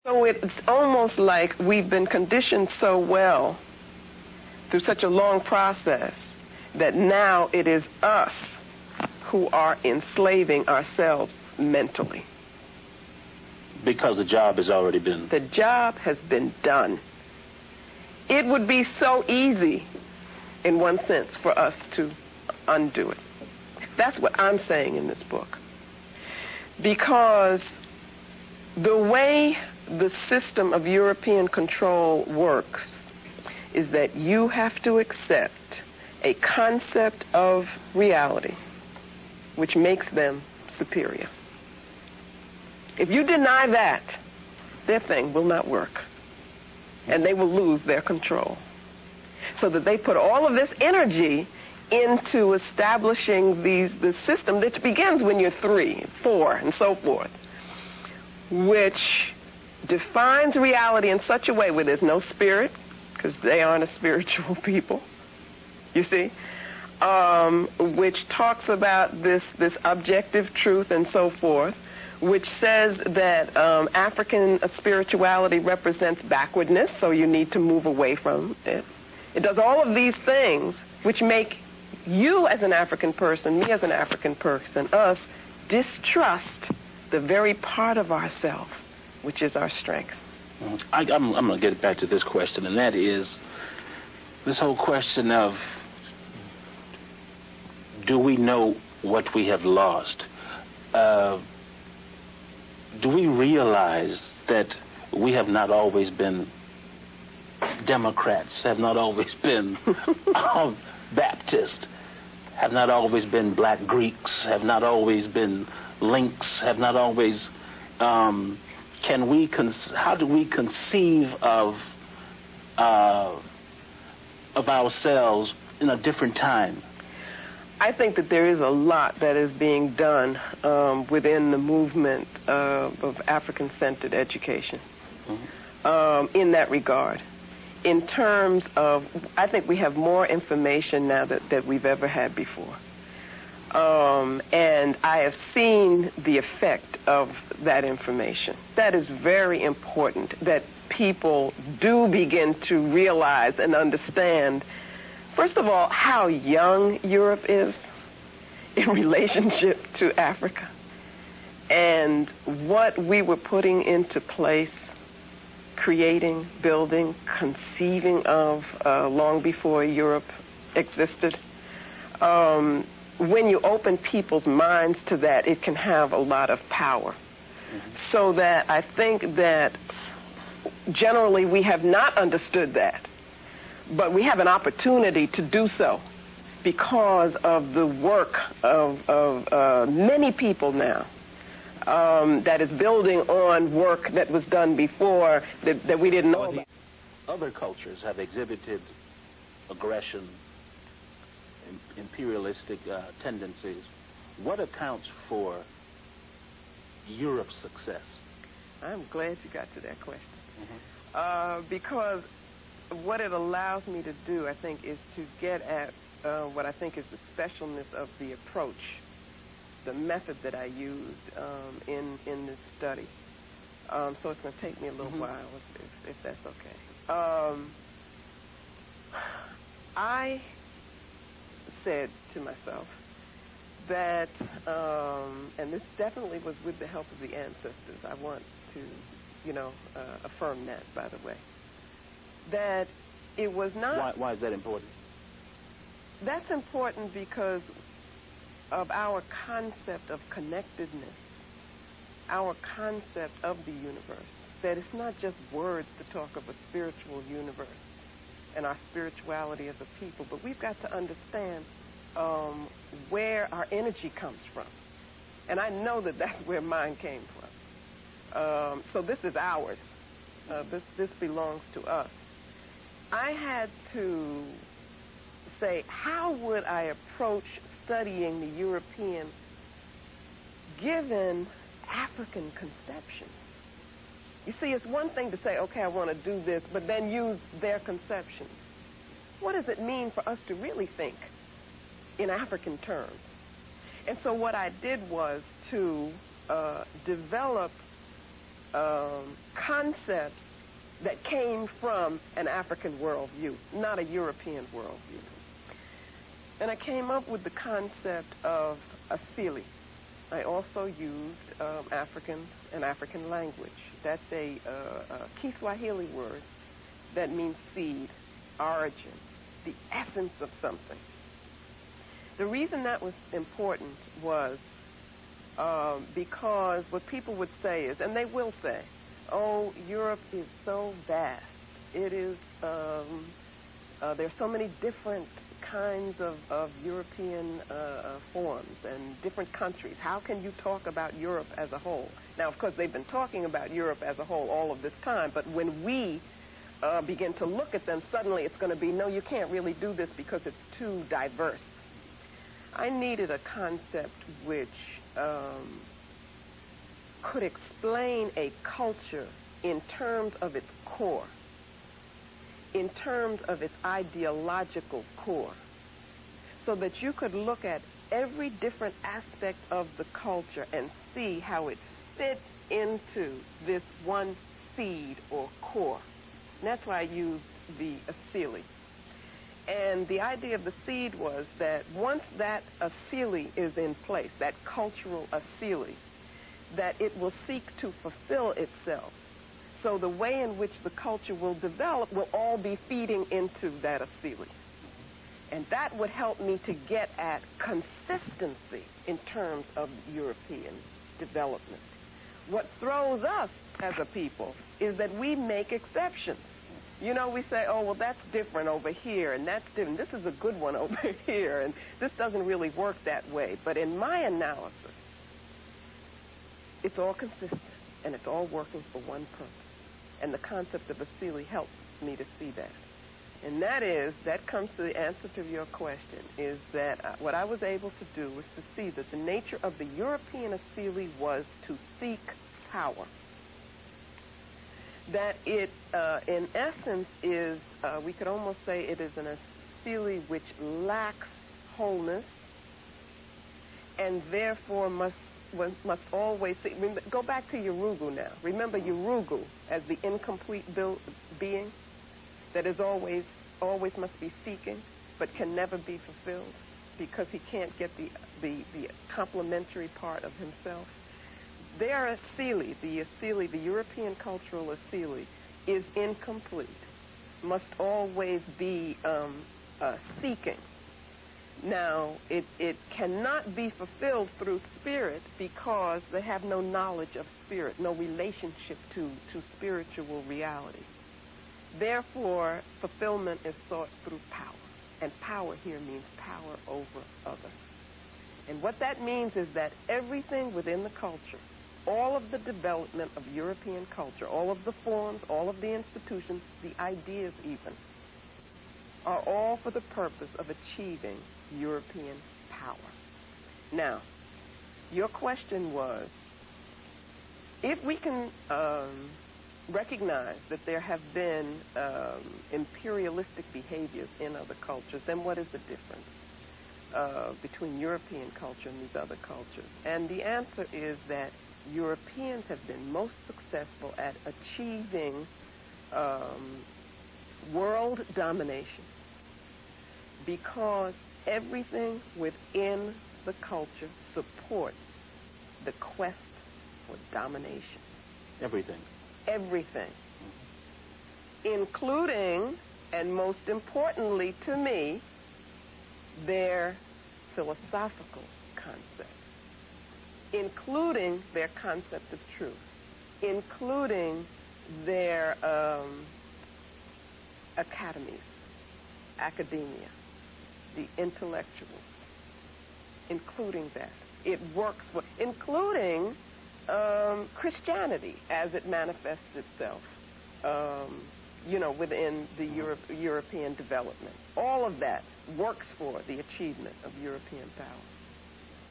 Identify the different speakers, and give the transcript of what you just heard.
Speaker 1: So it's almost like we've been conditioned so well through such a long process that now it is us who are enslaving ourselves mentally.
Speaker 2: Because the job has already been...
Speaker 1: The job has been done. It would be so easy, in one sense, for us to undo it. That's what I'm saying in this book. Because the way the system of European control works is that you have to accept a concept of reality which makes them superior. If you deny that, their thing will not work, and they will lose their control. So that they put all of this energy into establishing the system that begins when you're 3, 4, and so forth, which defines reality in such a way where there's no spirit, because they aren't a spiritual people, you see, which talks about this objective truth and so forth, which says that African spirituality represents backwardness, so you need to move away from it. It does all of these things which make you as an African person, me as an African person, us distrust the very part of ourselves which is our strength.
Speaker 2: I'm going to get back to this question, and that is this whole question of, do we know what we have lost? Do we realize that we have not always been Democrats, have not always been Baptists, have not always been Black Greeks, have not always been Links, have not always... how do we conceive of ourselves in a different time?
Speaker 1: I think that there is a lot that is being done within the movement of African-centered education in that regard. In terms of, I think we have more information now that we've ever had before. And I have seen the effect of that information. That is very important, that people do begin to realize and understand, first of all, how young Europe is in relationship to Africa, and what we were putting into place, creating, building, conceiving of long before Europe existed. When you open people's minds to that, it can have a lot of power. So that I think that generally we have not understood that, but we have an opportunity to do so because of the work of many people now that is building on work that was done before that we didn't know about.
Speaker 2: Other cultures have exhibited aggression, imperialistic tendencies. What accounts for Europe's success?
Speaker 1: I'm glad you got to that question. Because what it allows me to do, I think, is to get at what I think is the specialness of the approach, the method that I used in this study. So it's going to take me a little while, if that's okay. I said to myself that, and this definitely was with the help of the ancestors, I want to, affirm that, by the way, that it was not...
Speaker 2: Why is that important?
Speaker 1: That's important because of our concept of connectedness, our concept of the universe, that it's not just words to talk of a spiritual universe and our spirituality as a people, but we've got to understand where our energy comes from. And I know that that's where mine came from. So this is ours. This belongs to us. I had to say, how would I approach studying the European given African conception? You see, it's one thing to say, okay, I want to do this, but then use their conception. What does it mean for us to really think in African terms? And so what I did was to develop concepts that came from an African worldview, not a European worldview. And I came up with the concept of asili. I also used an African language. That's a Kiswahili word that means seed, origin, the essence of something. The reason that was important was because what people would say is, and they will say, oh, Europe is so vast. It is, there's so many different kinds of European forms and different countries. How can you talk about Europe as a whole? Now, of course, they've been talking about Europe as a whole all of this time, but when we begin to look at them, suddenly it's going to be, no, you can't really do this because it's too diverse. I needed a concept which could explain a culture in terms of its core, in terms of its ideological core, so that you could look at every different aspect of the culture and see how it fits into this one seed or core. And that's why I used the asili. And the idea of the seed was that once that asili is in place, that cultural asili, that it will seek to fulfill itself. So the way in which the culture will develop will all be feeding into that asili. And that would help me to get at consistency in terms of European development. What throws us as a people is that we make exceptions. You know, we say, oh, well, that's different over here, and that's different. This is a good one over here, and this doesn't really work that way. But in my analysis, it's all consistent, and it's all working for one purpose. And the concept of asili helps me to see that. And that comes to the answer to your question, is that what I was able to do was to see that the nature of the European asili was to seek power. That it, in essence, is, we could almost say it is an asili which lacks wholeness, and therefore must always see. Go back to Yurugu now. Remember Yurugu as the incomplete being that is always must be seeking, but can never be fulfilled because he can't get the complementary part of himself. Their asili, the European cultural asili, is incomplete, must always be seeking. Now, it cannot be fulfilled through spirit because they have no knowledge of spirit, no relationship to spiritual reality. Therefore, fulfillment is sought through power. And power here means power over others. And what that means is that everything within the culture, all of the development of European culture, all of the forms, all of the institutions, the ideas even, are all for the purpose of achieving European power. Now, your question was, if we can recognize that there have been imperialistic behaviors in other cultures, then what is the difference between European culture and these other cultures? And the answer is that Europeans have been most successful at achieving world domination because everything within the culture supports the quest for domination.
Speaker 2: Everything.
Speaker 1: Everything. Including, and most importantly to me, their philosophical concepts. Including their concept of truth. Including their academies, academia, the intellectuals, including that. It works for, including Christianity as it manifests itself, within the European development. All of that works for the achievement of European power.